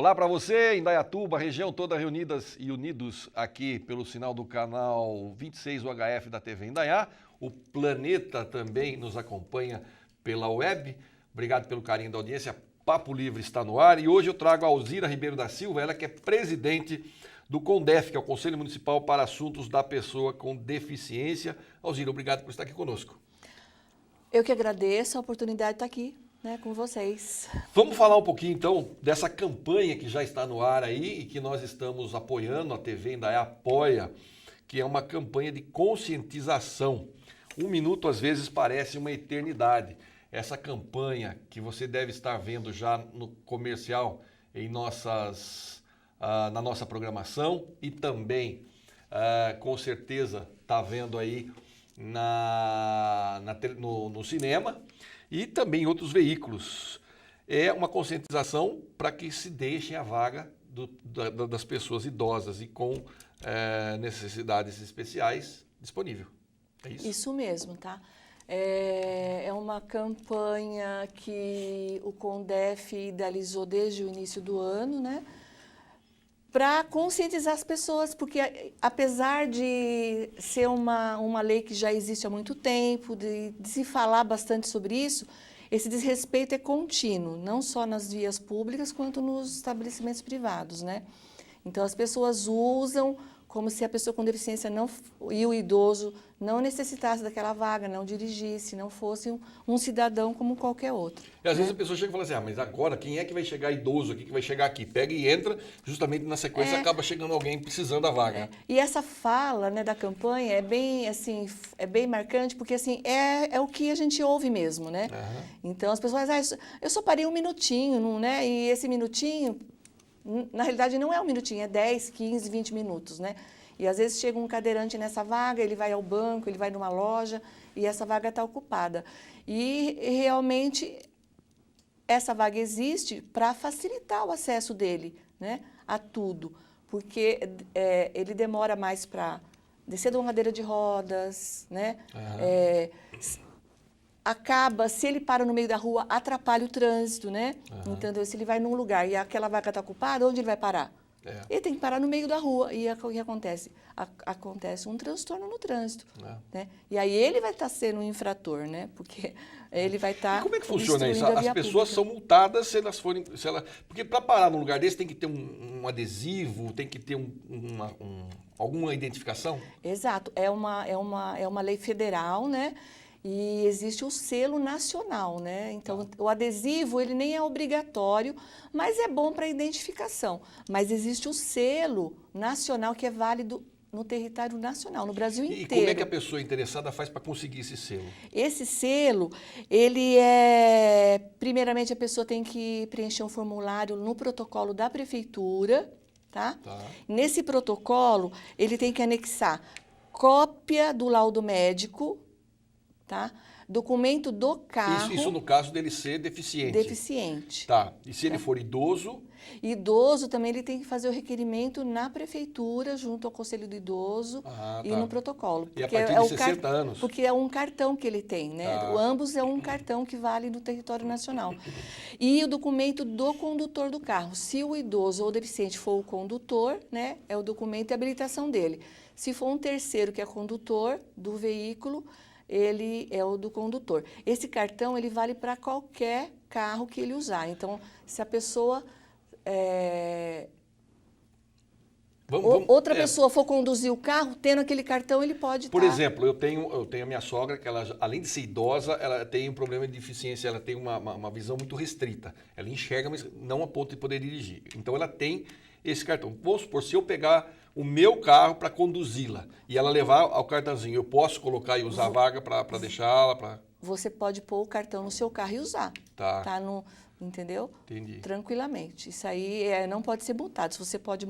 Olá para você, Indaiatuba, região toda reunidas e unidos aqui pelo sinal do canal 26 UHF da TV Indaiá. O Planeta também nos acompanha pela web. Obrigado pelo carinho da audiência. Papo Livre está no ar e hoje eu trago a Alzira Ribeiro da Silva, ela que é presidente do CONDEF, que é o Conselho Municipal para Assuntos da Pessoa com Deficiência. Alzira, obrigado por estar aqui conosco. Eu que agradeço a oportunidade de estar aqui, com vocês. Vamos falar um pouquinho então dessa campanha que já está no ar aí e que nós estamos apoiando, a TV Indaiá apoia, que é uma campanha de conscientização. Um minuto às vezes parece uma eternidade. Essa campanha que você deve estar vendo já no comercial em na nossa programação e também com certeza está vendo aí no cinema e também em outros veículos. É uma conscientização para que se deixem a vaga das pessoas idosas e com necessidades especiais disponível. É isso? Isso mesmo, tá? É uma campanha que o CONDEF idealizou desde o início do ano, né? Para conscientizar as pessoas, porque apesar de ser uma lei que já existe há muito tempo, de se falar bastante sobre isso, esse desrespeito é contínuo, não só nas vias públicas, quanto nos estabelecimentos privados, né? Então, as pessoas usam como se a pessoa com deficiência e o idoso não necessitasse daquela vaga, não dirigisse, não fosse um cidadão como qualquer outro. E às vezes a pessoa chega e fala assim, mas agora quem é que vai chegar idoso aqui, que vai chegar aqui? Pega e entra, justamente na sequência acaba chegando alguém precisando da vaga. E essa fala, né, da campanha é bem, assim, é bem marcante, porque assim, é o que a gente ouve mesmo, né? Uhum. Então as pessoas, eu só parei um minutinho, né? E esse minutinho, na realidade não é um minutinho, é 10, 15, 20 minutos, né? E às vezes chega um cadeirante nessa vaga, ele vai ao banco, ele vai numa loja e essa vaga está ocupada. E realmente essa vaga existe para facilitar o acesso dele, né, a tudo, porque ele demora mais para descer de uma cadeira de rodas, né? Se ele para no meio da rua, atrapalha o trânsito, né? Então, se ele vai num lugar e aquela vaga está ocupada, onde ele vai parar? Ele tem que parar no meio da rua. E o que acontece? Acontece um transtorno no trânsito. Né? E aí ele vai estar sendo um infrator, né? Porque ele vai estar. E como é que funciona isso? As pessoas são multadas se elas forem. Porque para parar num lugar desse tem que ter um adesivo, tem que ter alguma identificação? Exato. É uma lei federal, né? E existe o selo nacional, né? Então, o adesivo, ele nem é obrigatório, mas é bom para identificação. Mas existe o selo nacional que é válido no território nacional, no Brasil inteiro. E como é que a pessoa interessada faz para conseguir esse selo? Esse selo, primeiramente a pessoa tem que preencher um formulário no protocolo da prefeitura, tá? Nesse protocolo, ele tem que anexar cópia do laudo médico, tá? Documento do carro. Isso no caso dele ser deficiente. Deficiente. Tá. E se ele for idoso? Idoso também ele tem que fazer o requerimento na prefeitura, junto ao Conselho do Idoso e no protocolo. E a partir de 60 anos? Porque é um cartão que ele tem, né? Ambos é um cartão que vale no território nacional. E o documento do condutor do carro. Se o idoso ou deficiente for o condutor, né? É o documento de habilitação dele. Se for um terceiro que é condutor do veículo, ele é o do condutor. Esse cartão, ele vale para qualquer carro que ele usar. Então, se a pessoa... outra pessoa for conduzir o carro, tendo aquele cartão, ele pode Por exemplo, eu tenho a minha sogra, que ela, além de ser idosa, ela tem um problema de deficiência, ela tem uma visão muito restrita. Ela enxerga, mas não a ponto de poder dirigir. Então, ela tem esse cartão. Vamos supor, se eu pegar o meu carro para conduzi-la e ela levar ao cartãozinho, eu posso colocar e usar a vaga para deixá-la? Você pode pôr o cartão no seu carro e usar. Tá. Entendeu? Entendi. Tranquilamente. Isso aí não pode ser multado. Se você pode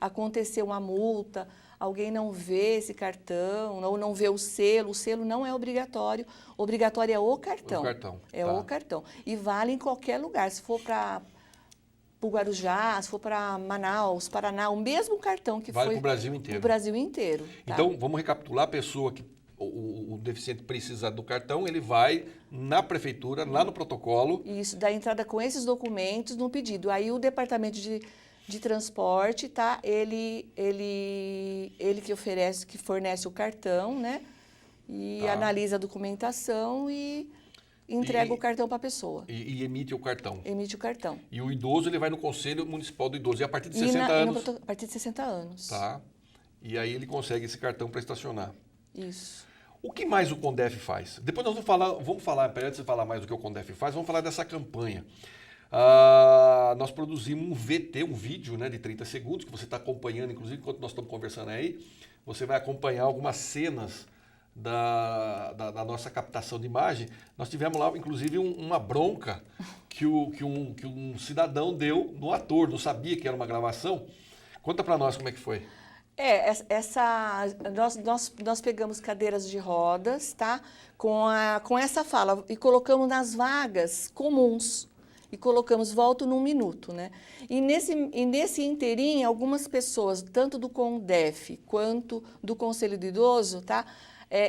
acontecer uma multa, alguém não vê esse cartão, ou não vê o selo não é obrigatório. Obrigatório é o cartão. O cartão. O cartão. E vale em qualquer lugar. Se for para o Guarujá, se for para Manaus, Paraná, o mesmo cartão que vale foi... para o Brasil inteiro. O Brasil inteiro. Tá? Então, vamos recapitular, a pessoa que o deficiente precisa do cartão, ele vai na prefeitura, lá no protocolo. Isso, dá entrada com esses documentos no pedido. Aí o departamento de transporte, tá? Ele que oferece, que fornece o cartão, né? E analisa a documentação e entrega o cartão para a pessoa. E emite o cartão. Emite o cartão. E o idoso, ele vai no Conselho Municipal do Idoso. E a partir de 60 anos... A partir de 60 anos. Tá. E aí ele consegue esse cartão para estacionar. Isso. O que mais o Condef faz? Depois nós vamos falar, antes de falar mais do que o Condef faz, vamos falar dessa campanha. Nós produzimos um VT, um vídeo, né, de 30 segundos, que você está acompanhando, inclusive, enquanto nós estamos conversando aí, você vai acompanhar algumas cenas da nossa captação de imagem. Nós tivemos lá, inclusive, uma bronca que um cidadão deu no ator, não sabia que era uma gravação. Conta para nós como é que foi. Nós pegamos cadeiras de rodas, tá? Com essa fala e colocamos nas vagas comuns. E colocamos volta num minuto, né? E nesse inteirinho, algumas pessoas, tanto do CONDEF quanto do Conselho do Idoso, tá?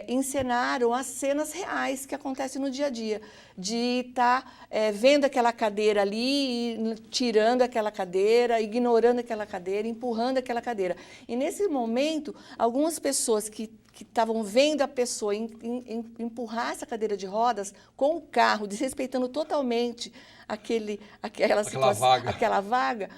Encenaram as cenas reais que acontecem no dia a dia, de estar vendo aquela cadeira ali, e tirando aquela cadeira, ignorando aquela cadeira, empurrando aquela cadeira. E nesse momento, algumas pessoas que estavam vendo a pessoa empurrar essa cadeira de rodas com o carro, desrespeitando totalmente aquela vaga,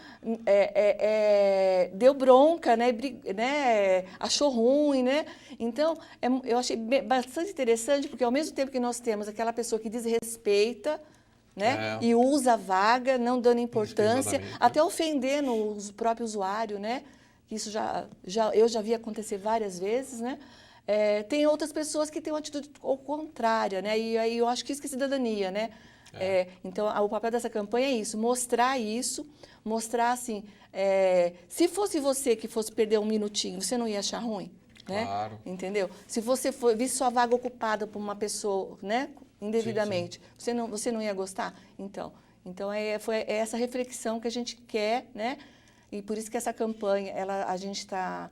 deu bronca, né? Achou ruim, né? Então, eu achei bastante interessante, porque ao mesmo tempo que nós temos aquela pessoa que desrespeita, né? E usa a vaga, não dando importância, até ofendendo o próprio usuário, né? Isso eu já vi acontecer várias vezes, né? Tem outras pessoas que têm uma atitude contrária, né? E aí eu acho que isso que é cidadania, né? Então, o papel dessa campanha é isso, mostrar assim, se fosse você que fosse perder um minutinho, você não ia achar ruim, né? Claro. Entendeu? Se você visse sua vaga ocupada por uma pessoa, né, indevidamente, sim. Você não ia gostar? Então foi essa reflexão que a gente quer, né? E por isso que essa campanha, a gente está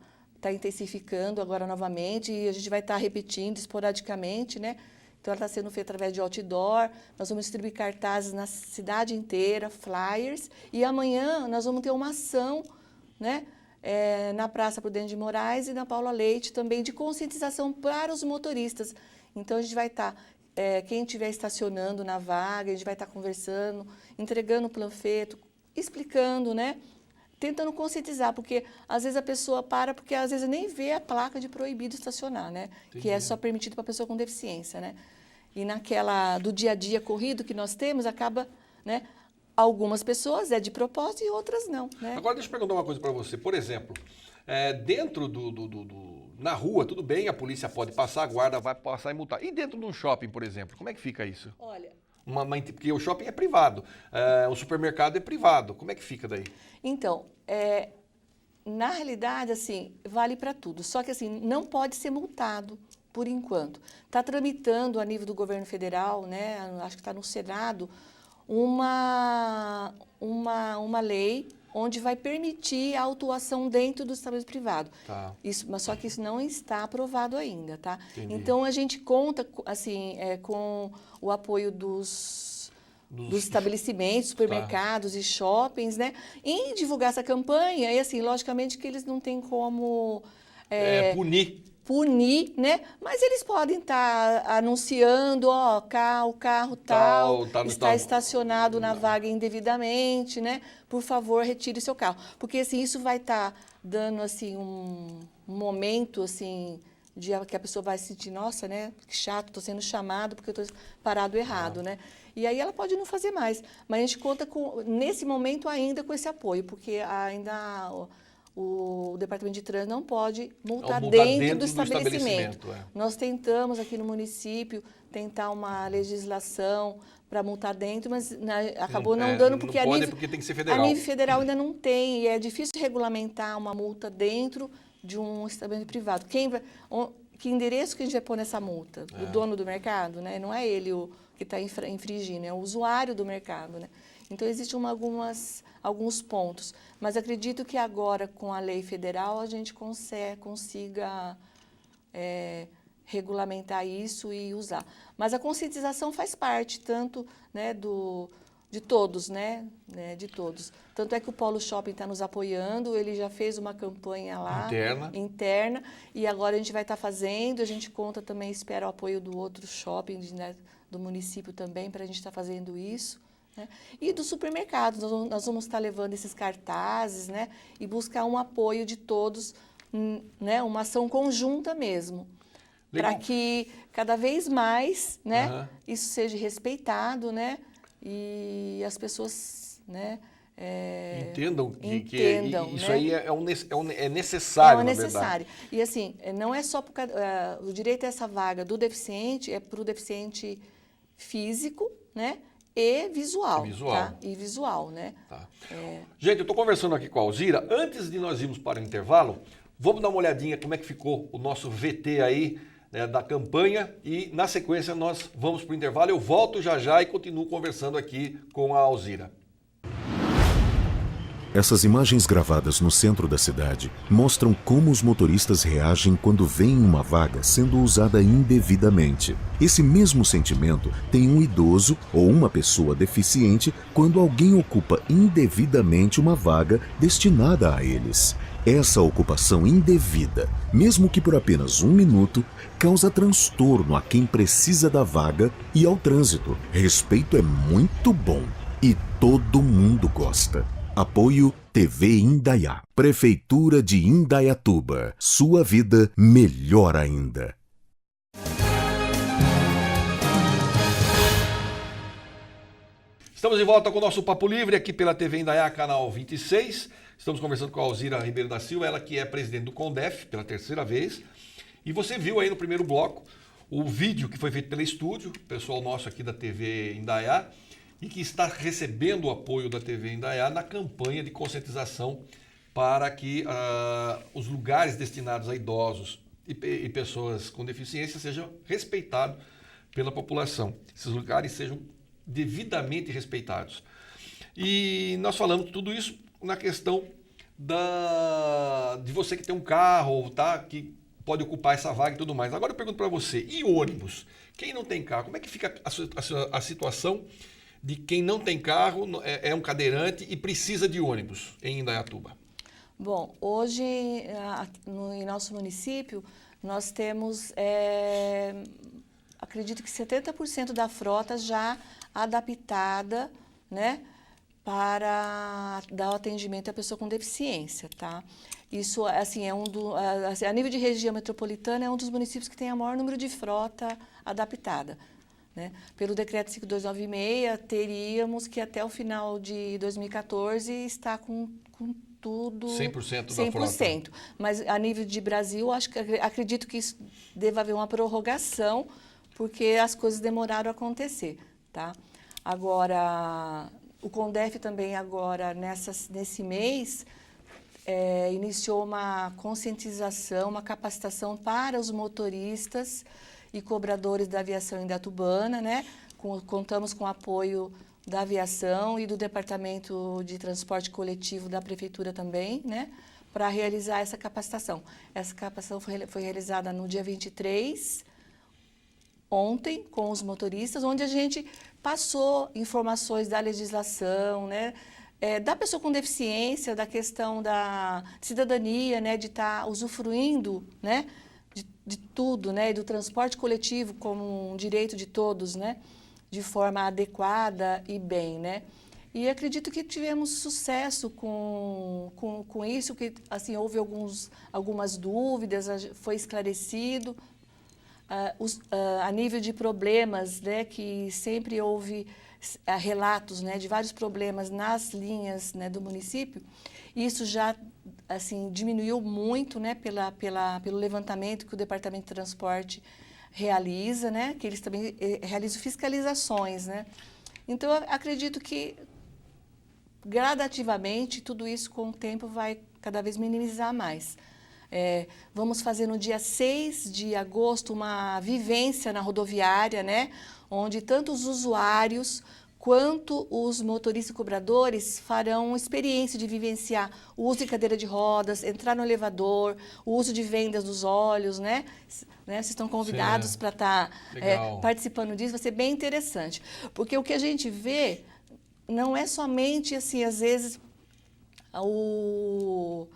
intensificando agora novamente e a gente vai estar repetindo esporadicamente, né? Então, ela está sendo feita através de outdoor, nós vamos distribuir cartazes na cidade inteira, flyers, e amanhã nós vamos ter uma ação, né, na Praça Prudente de Moraes e na Paula Leite, também de conscientização para os motoristas. Então, a gente vai estar, quem estiver estacionando na vaga, a gente vai estar conversando, entregando o panfleto, explicando, né, tentando conscientizar, porque às vezes a pessoa para, porque às vezes nem vê a placa de proibido estacionar, né? Entendi. Que é só permitido para pessoa com deficiência, né? E naquela do dia a dia corrido que nós temos, acaba, né? Algumas pessoas de propósito e outras não, né? Agora deixa eu perguntar uma coisa para você. Por exemplo, dentro na rua, tudo bem, a polícia pode passar, a guarda vai passar e multar. E dentro de um shopping, por exemplo, como é que fica isso? Olha... Porque o shopping é privado, o supermercado é privado. Como é que fica daí? Então, na realidade, assim, vale para tudo. Só que, assim, não pode ser multado, por enquanto. Está tramitando a nível do governo federal, né? Acho que está no Senado, uma lei onde vai permitir a autuação dentro do estabelecimento privado. Tá. Mas só que isso não está aprovado ainda, tá? Entendi. Então, a gente conta, assim, com o apoio dos estabelecimentos, supermercados e shoppings, né? Em divulgar essa campanha, e assim, logicamente que eles não têm como... punir, né? Mas eles podem estar anunciando, o carro tal está estacionado na vaga indevidamente, né? Por favor, retire seu carro. Porque assim, isso vai estar dando assim um momento assim que a pessoa vai se sentir, nossa, né? Que chato, estou sendo chamado porque eu estou parado errado, né? E aí ela pode não fazer mais. Mas a gente conta nesse momento ainda com esse apoio, porque ainda o Departamento de Trânsito não pode multar dentro do estabelecimento. Nós tentamos aqui no município tentar uma legislação para multar dentro, mas acabou não dando, porque porque tem que ser federal. A nível federal ainda não tem, e é difícil regulamentar uma multa dentro de um estabelecimento privado. Que endereço que a gente vai pôr nessa multa? O dono do mercado, né? Não é ele que está infringindo, é o usuário do mercado, né? Então, existem alguns pontos, mas acredito que agora, com a lei federal, a gente consiga regulamentar isso e usar. Mas a conscientização faz parte, tanto, né, de todos, né? De todos. Tanto é que o Polo Shopping está nos apoiando, ele já fez uma campanha lá interna e agora a gente vai estar fazendo, a gente conta também, espera o apoio do outro shopping, né, do município também, para a gente estar fazendo isso. Né? E dos supermercados, nós vamos estar levando esses cartazes, né, e buscar um apoio de todos, né, uma ação conjunta mesmo, para que cada vez mais, né, isso seja respeitado, né, e as pessoas, né, entendam que isso, né? aí é necessário, é na necessário. verdade. E assim, não é só o direito a essa vaga do deficiente, é para o deficiente físico, né, e visual. Tá? E visual, né? Tá. Gente, eu estou conversando aqui com a Alzira. Antes de nós irmos para o intervalo, vamos dar uma olhadinha como é que ficou o nosso VT aí, né, da campanha, e na sequência nós vamos para o intervalo. Eu volto já e continuo conversando aqui com a Alzira. Essas imagens gravadas no centro da cidade mostram como os motoristas reagem quando veem uma vaga sendo usada indevidamente. Esse mesmo sentimento tem um idoso ou uma pessoa deficiente quando alguém ocupa indevidamente uma vaga destinada a eles. Essa ocupação indevida, mesmo que por apenas 1 minuto, causa transtorno a quem precisa da vaga e ao trânsito. Respeito é muito bom e todo mundo gosta. Apoio TV Indaiá. Prefeitura de Indaiatuba. Sua vida melhor ainda. Estamos de volta com o nosso Papo Livre aqui pela TV Indaiá, canal 26. Estamos conversando com a Alzira Ribeiro da Silva, ela que é presidente do CONDEF pela 3ª vez. E você viu aí no primeiro bloco o vídeo que foi feito pela Estúdio, pessoal nosso aqui da TV Indaiá, e que está recebendo o apoio da TV Indaiá na campanha de conscientização para que os lugares destinados a idosos e pessoas com deficiência sejam respeitados pela população. Esses lugares sejam devidamente respeitados. E nós falamos tudo isso na questão de você que tem um carro, tá, que pode ocupar essa vaga e tudo mais. Agora eu pergunto para você, e ônibus? Quem não tem carro, como é que fica a situação de quem não tem carro, é um cadeirante e precisa de ônibus em Indaiatuba? Bom, hoje em nosso município nós temos, acredito que 70% da frota já adaptada, né, para dar atendimento à pessoa com deficiência, tá? Isso, assim, a nível de região metropolitana, é um dos municípios que tem o maior número de frota adaptada. Né? Pelo decreto 5296, teríamos que até o final de 2014 estar com tudo... 100% da frota. 100%. Mas a nível de Brasil, acredito que isso deva haver uma prorrogação, porque as coisas demoraram a acontecer. Tá? Agora, o CONDEF também agora, nesse mês, iniciou uma conscientização, uma capacitação para os motoristas e cobradores da aviação indaiatubana, né? Contamos com o apoio da aviação e do Departamento de Transporte Coletivo da Prefeitura também, né? Para realizar essa capacitação. Essa capacitação foi realizada no dia 23, ontem, com os motoristas, onde a gente passou informações da legislação, né? Da pessoa com deficiência, da questão da cidadania, né? De estar usufruindo, né? De tudo, né, e do transporte coletivo como um direito de todos, né, de forma adequada e bem, né. E acredito que tivemos sucesso com isso, que assim houve algumas dúvidas, foi esclarecido, a nível de problemas, né, que sempre houve relatos, né, de vários problemas nas linhas, né, do município. Isso já assim diminuiu muito, né, pelo levantamento que o Departamento de Transporte realiza, né, que eles também realizam fiscalizações, né. Então eu acredito que gradativamente tudo isso com o tempo vai cada vez minimizar mais. Vamos fazer no dia 6 de agosto uma vivência na rodoviária, né, onde tanto os usuários quanto os motoristas e cobradores farão experiência de vivenciar o uso de cadeira de rodas, entrar no elevador, o uso de vendas dos olhos, né? Vocês estão convidados para estar participando disso, vai ser bem interessante. Porque o que a gente vê não é somente, assim, às vezes, o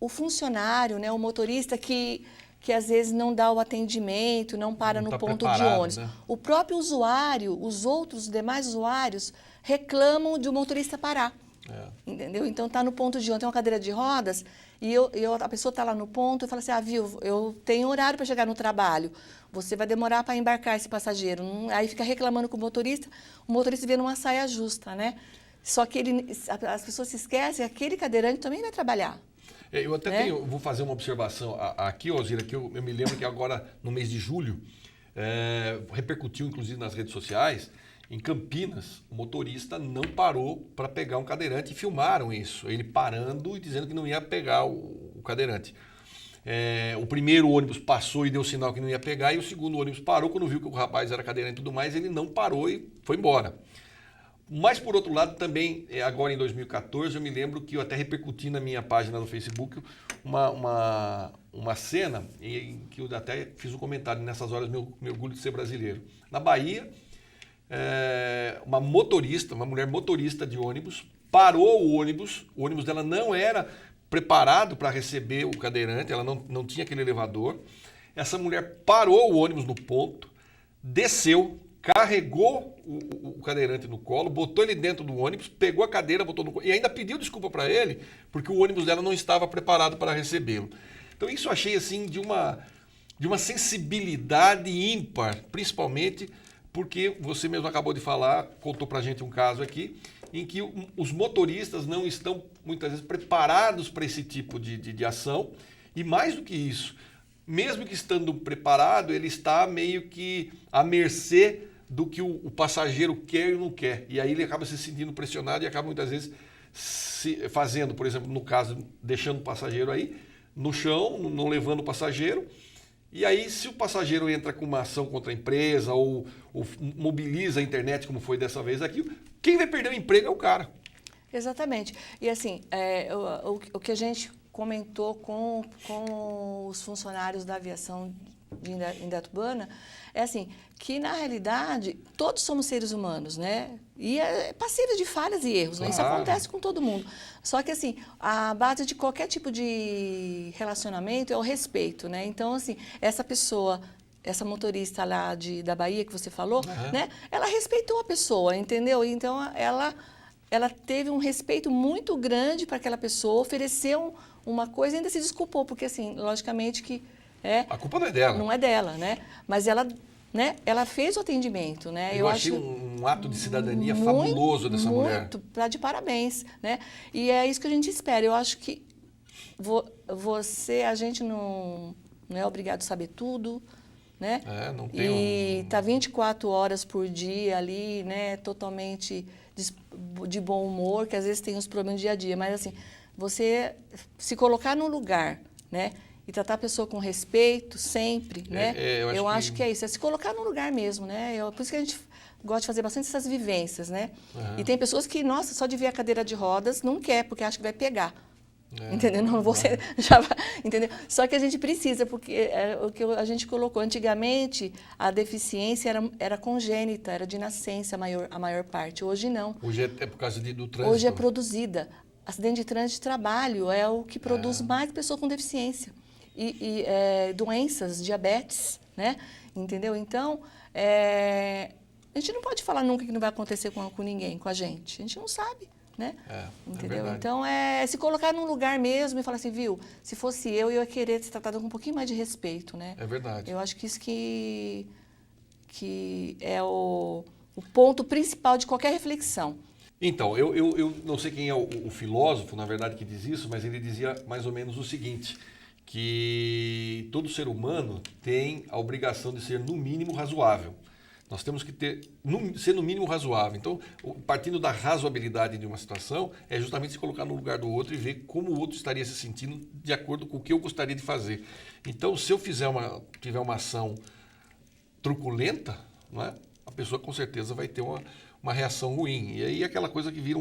funcionário, né, o motorista que às vezes não dá o atendimento, não para no ponto de ônibus. Né? O próprio usuário, os demais usuários, reclamam de o motorista parar. Entendeu? Então, está no ponto de ônibus, tem uma cadeira de rodas, e a pessoa está lá no ponto e fala assim, viu, eu tenho horário para chegar no trabalho, você vai demorar para embarcar esse passageiro. Aí fica reclamando com o motorista vê numa saia justa, né? Só que as pessoas se esquecem que aquele cadeirante também vai trabalhar. Eu até vou fazer uma observação aqui, Alzira, que eu me lembro que agora, no mês de julho, repercutiu, inclusive, nas redes sociais, em Campinas, o motorista não parou para pegar um cadeirante e filmaram isso, ele parando e dizendo que não ia pegar o cadeirante. O primeiro ônibus passou e deu sinal que não ia pegar, e o segundo ônibus parou, quando viu que o rapaz era cadeirante e tudo mais, ele não parou e foi embora. Mas, por outro lado, também, agora em 2014, eu me lembro que eu até repercuti na minha página no Facebook uma cena em que eu até fiz um comentário, nessas horas, me orgulho de ser brasileiro. Na Bahia, uma mulher motorista de ônibus, parou o ônibus dela não era preparado para receber o cadeirante, ela não tinha aquele elevador. Essa mulher parou o ônibus no ponto, desceu, carregou o cadeirante no colo, botou ele dentro do ônibus, pegou a cadeira, botou no colo, e ainda pediu desculpa para ele, porque o ônibus dela não estava preparado para recebê-lo. Então isso eu achei assim de uma sensibilidade ímpar, principalmente porque você mesmo acabou de falar, contou para a gente um caso aqui, em que os motoristas não estão muitas vezes preparados para esse tipo de ação, e mais do que isso, mesmo que estando preparado, ele está meio que à mercê do que o passageiro quer e não quer. E aí ele acaba se sentindo pressionado e acaba muitas vezes fazendo, por exemplo, no caso, deixando o passageiro aí no chão, não levando o passageiro. E aí, se o passageiro entra com uma ação contra a empresa ou mobiliza a internet, como foi dessa vez aqui, quem vai perder o emprego é o cara. Exatamente. E assim, o que a gente comentou com os funcionários da aviação de Indaiatuba é assim, que na realidade todos somos seres humanos, né? E é passível de falhas e erros, né? Isso acontece com todo mundo. Só que assim, a base de qualquer tipo de relacionamento é o respeito, né? Então assim, essa pessoa, essa motorista lá da Bahia que você falou, né? Ela respeitou a pessoa, entendeu? Então ela teve um respeito muito grande para aquela pessoa, ofereceu uma coisa e ainda se desculpou, porque assim, logicamente que a culpa não é dela. Não é dela, né? Mas ela, né, ela fez o atendimento, né? Eu achei um ato de cidadania fabuloso dessa mulher. Muito, tá de parabéns, né? E é isso que a gente espera. Eu acho que a gente não é obrigado a saber tudo, né? Não tem e tá 24 horas por dia ali, né? Totalmente de bom humor, que às vezes tem uns problemas do dia a dia, mas assim, você se colocar no lugar, né? E tratar a pessoa com respeito sempre, né? Eu acho que é isso, é se colocar no lugar mesmo, né? Por isso que a gente gosta de fazer bastante essas vivências, né? E tem pessoas que, nossa, só de ver a cadeira de rodas não quer, porque acha que vai pegar. Entendeu? Não, você já vai, entendeu? Só que a gente precisa, porque o que a gente colocou antigamente, a deficiência era congênita, era de nascença a maior parte. Hoje não. Hoje é por causa do trânsito. Hoje é produzida. Acidente de trânsito de trabalho é o que produz mais pessoas com deficiência. E doenças, diabetes, né? Entendeu? Então, a gente não pode falar nunca que não vai acontecer com ninguém, com a gente. A gente não sabe, né? Entendeu? Então, se colocar num lugar mesmo e falar assim, viu, se fosse eu ia querer ser tratado com um pouquinho mais de respeito, né? É verdade. Eu acho que isso que é o ponto principal de qualquer reflexão. Então, eu não sei quem é o filósofo, na verdade, que diz isso, mas ele dizia mais ou menos o seguinte, que todo ser humano tem a obrigação de ser, no mínimo, razoável. Nós temos que ser, no mínimo, razoável. Então, partindo da razoabilidade de uma situação, é justamente se colocar no lugar do outro e ver como o outro estaria se sentindo de acordo com o que eu gostaria de fazer. Então, se eu tiver uma ação truculenta, não é? A pessoa com certeza vai ter uma reação ruim. E aí aquela coisa que vira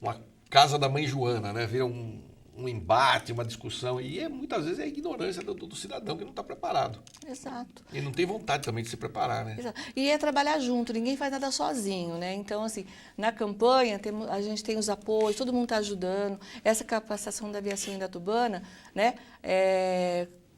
uma casa da mãe Joana, né? Vira um embate, uma discussão. E muitas vezes é a ignorância do cidadão que não está preparado. Exato. E não tem vontade também de se preparar, né? Exato. E é trabalhar junto, ninguém faz nada sozinho, né? Então, assim, na campanha a gente tem os apoios, todo mundo está ajudando. Essa capacitação da aviação indaiatubana, né?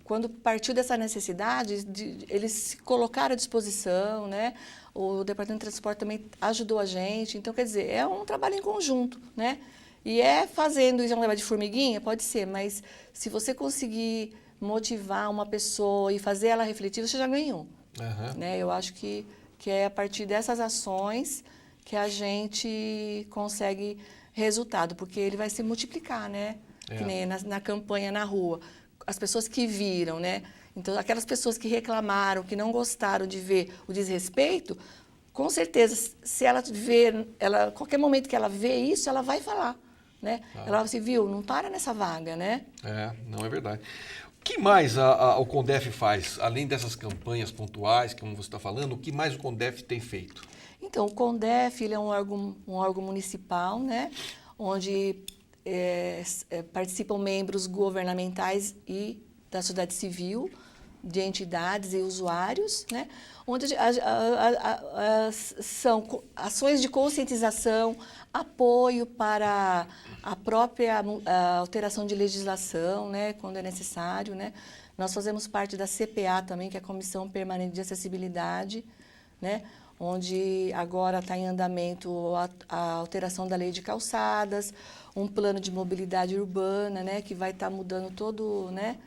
Quando partiu dessa necessidade, eles se colocaram à disposição, né? O Departamento de Transporte também ajudou a gente. Então, quer dizer, é um trabalho em conjunto, né? E fazendo isso, é um trabalho de formiguinha? Pode ser, mas se você conseguir motivar uma pessoa e fazer ela refletir, você já ganhou. Uhum. Né? Eu acho que é a partir dessas ações que a gente consegue resultado, porque ele vai se multiplicar, né? Que nem na campanha na rua. As pessoas que viram, né? Então, aquelas pessoas que reclamaram, que não gostaram de ver o desrespeito, com certeza, se ela ver, qualquer momento que ela vê isso, ela vai falar, né? Ela vai assim, viu, não para nessa vaga, né? Não é verdade. O que mais o CONDEF faz, além dessas campanhas pontuais, como você está falando, o que mais o CONDEF tem feito? Então, o CONDEF ele é um órgão municipal, né? Onde participam membros governamentais e da sociedade civil, de entidades e usuários, né? Onde são ações de conscientização, apoio para a própria alteração de legislação, né? Quando é necessário, né? Nós fazemos parte da CPA também, que é a Comissão Permanente de Acessibilidade, né? Onde agora está em andamento a alteração da lei de calçadas, um plano de mobilidade urbana, né? Que vai estar mudando todo, né?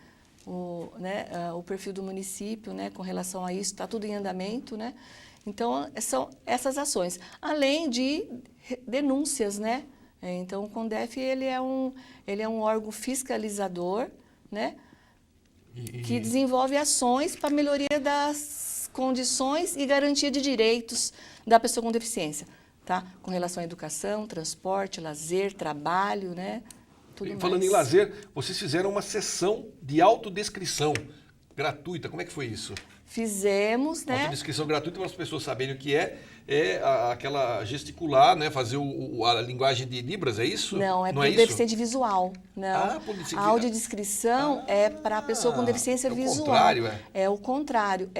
O perfil do município, né, com relação a isso, está tudo em andamento, né? Então, são essas ações, além de denúncias, né? Então, o CONDEF ele é um órgão fiscalizador, né? Que desenvolve ações para melhoria das condições e garantia de direitos da pessoa com deficiência, tá? Com relação à educação, transporte, lazer, trabalho, né? Falando em lazer, vocês fizeram uma sessão de autodescrição gratuita. Como é que foi isso? Fizemos, né? Autodescrição gratuita para as pessoas saberem o que aquela gesticular, né? Fazer a linguagem de Libras, é isso? Não, é para o deficiente visual. Não. Por deficiente... A audiodescrição é para a pessoa com deficiência visual. É o contrário, É o contrário.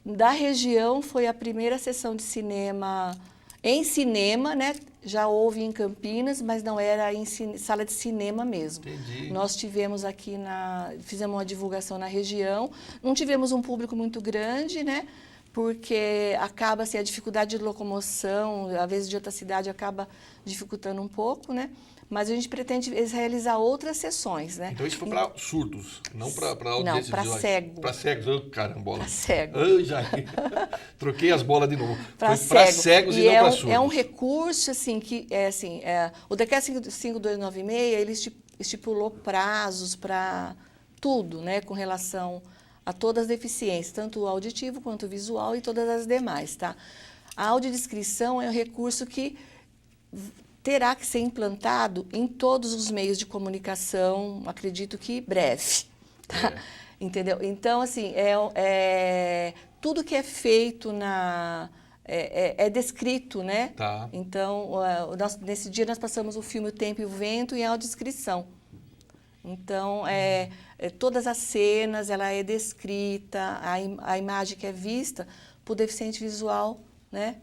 Da região foi a primeira sessão de cinema, né? Já houve em Campinas, mas não era em sala de cinema mesmo. Entendi. Nós tivemos aqui fizemos uma divulgação na região, não tivemos um público muito grande, né? Porque acaba-se a dificuldade de locomoção, às vezes de outra cidade acaba dificultando um pouco, né? Mas a gente pretende realizar outras sessões, né? Então isso foi para surdos, não para audiência. Não, para cego. Para cegos, carambola. Para cego. Já troquei as bolas de novo. Para cegos e não para surdos. É um recurso, assim, o Decreto 5296, ele estipulou prazos para tudo, né? Com relação a todas as deficiências, tanto o auditivo quanto o visual e todas as demais, tá? A audiodescrição é um recurso que terá que ser implantado em todos os meios de comunicação, acredito que breve, tá? Entendeu? Então, assim, tudo que é feito é descrito, né? Tá. Então, nesse dia nós passamos o filme O Tempo e o Vento em audiodescrição. Então, todas as cenas, ela é descrita, a imagem que é vista para o deficiente visual, né?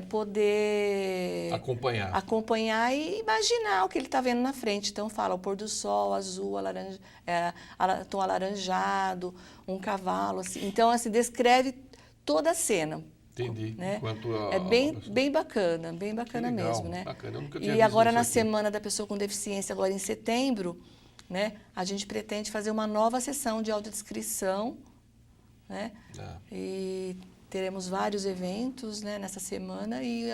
Poder acompanhar e imaginar o que ele está vendo na frente. Então, fala o pôr do sol, azul, tom alaranjado, um cavalo. Assim. Então, assim, descreve toda a cena. Entendi. Né? Bem bacana legal, mesmo. Né? Bacana. Eu nunca tinha e visto agora, na aqui. Semana da Pessoa com Deficiência, agora em setembro, né, a gente pretende fazer uma nova sessão de audiodescrição, né? E teremos vários eventos, né, nessa semana e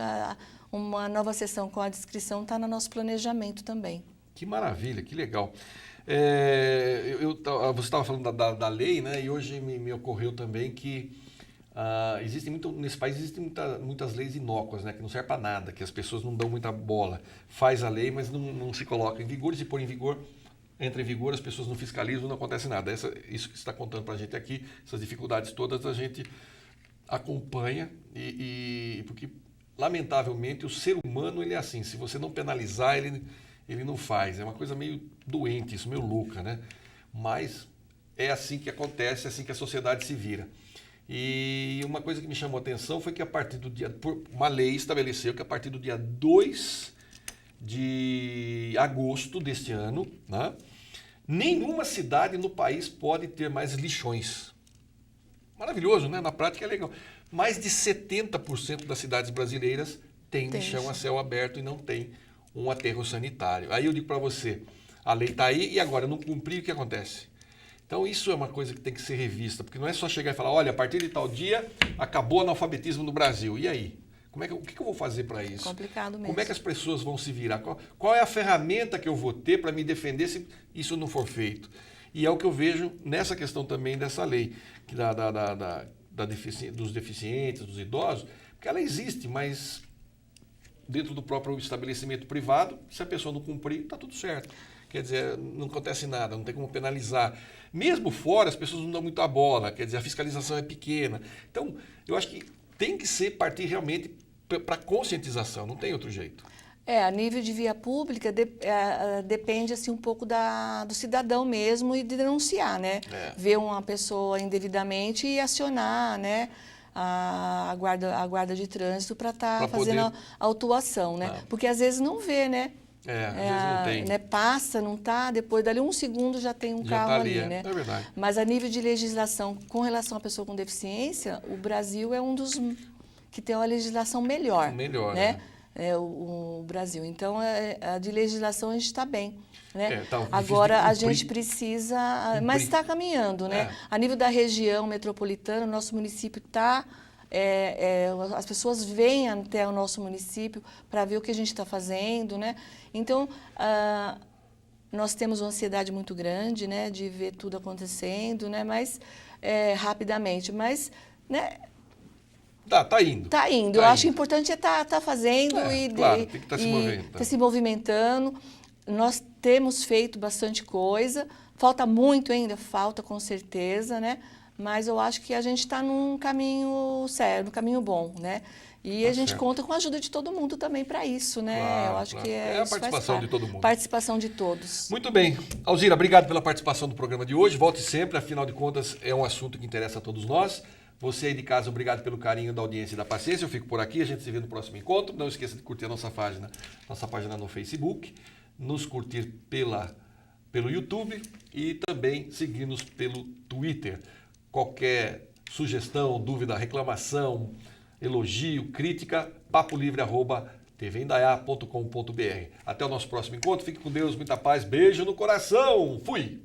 uma nova sessão com a descrição está no nosso planejamento também. Que maravilha, que legal. Você estava falando da lei, né? E hoje me ocorreu também que nesse país existem muitas leis inócuas, né? Que não servem para nada, que as pessoas não dão muita bola. Faz a lei, mas não se coloca em vigor, e se pôr em vigor, entra em vigor, as pessoas não fiscalizam, não acontece nada. Isso que você está contando para a gente aqui, essas dificuldades todas, a gente acompanha porque, lamentavelmente, o ser humano ele é assim. Se você não penalizar, ele não faz. É uma coisa meio doente, isso, meio louca, né? Mas é assim que acontece, é assim que a sociedade se vira. E uma coisa que me chamou a atenção foi que uma lei estabeleceu que a partir do dia 2 de agosto deste ano, né, nenhuma cidade no país pode ter mais lixões. Maravilhoso, né? Na prática é legal. Mais de 70% das cidades brasileiras têm lixão a céu aberto e não tem um aterro sanitário. Aí eu digo para você, a lei está aí e agora não cumprir, o que acontece? Então isso é uma coisa que tem que ser revista, porque não é só chegar e falar, olha, a partir de tal dia acabou o analfabetismo no Brasil. E aí? O que eu vou fazer para isso? Complicado mesmo. Como é que as pessoas vão se virar? Qual é a ferramenta que eu vou ter para me defender se isso não for feito? E é o que eu vejo nessa questão também dessa lei, que dos deficientes, dos idosos, porque ela existe, mas dentro do próprio estabelecimento privado, se a pessoa não cumprir, está tudo certo. Quer dizer, não acontece nada, não tem como penalizar. Mesmo fora, as pessoas não dão muita bola, quer dizer, a fiscalização é pequena. Então, eu acho que tem que partir realmente para conscientização, não tem outro jeito. A nível de via pública, depende assim, um pouco do cidadão mesmo e de denunciar, né? Ver uma pessoa indevidamente e acionar, né, a guarda de trânsito para estar fazendo a autuação, né? Porque às vezes não vê, né? Às vezes não tem. Né, passa, não está, depois dali 1 segundo já tem um carro tá ali, né? É verdade. Mas a nível de legislação com relação à pessoa com deficiência, o Brasil é um dos que tem uma legislação melhor. Melhor, né? O Brasil. Então, a de legislação a gente está bem. Né? Agora, a gente precisa... Mas está caminhando, né? A nível da região metropolitana, o nosso município está... as pessoas vêm até o nosso município para ver o que a gente está fazendo, né? Então, nós temos uma ansiedade muito grande, né? De ver tudo acontecendo, né? Mas, rapidamente. Mas, né? Tá indo. Está indo. Eu acho que o importante é estar fazendo claro, tem que estar se movimentando. Nós temos feito bastante coisa. Falta muito ainda, falta com certeza, né? Mas eu acho que a gente está num caminho sério, num caminho bom, né? E a gente conta com a ajuda de todo mundo também para isso, né? Claro, eu acho que a participação de todo mundo. Participação de todos. Muito bem. Alzira, obrigado pela participação do programa de hoje. Volte sempre, afinal de contas, é um assunto que interessa a todos nós. Você aí de casa, obrigado pelo carinho da audiência e da paciência. Eu fico por aqui, a gente se vê no próximo encontro. Não esqueça de curtir a nossa página no Facebook, nos curtir pelo YouTube e também seguir-nos pelo Twitter. Qualquer sugestão, dúvida, reclamação, elogio, crítica, papolivre@tvindaiá.com.br. Até o nosso próximo encontro. Fique com Deus, muita paz, beijo no coração. Fui!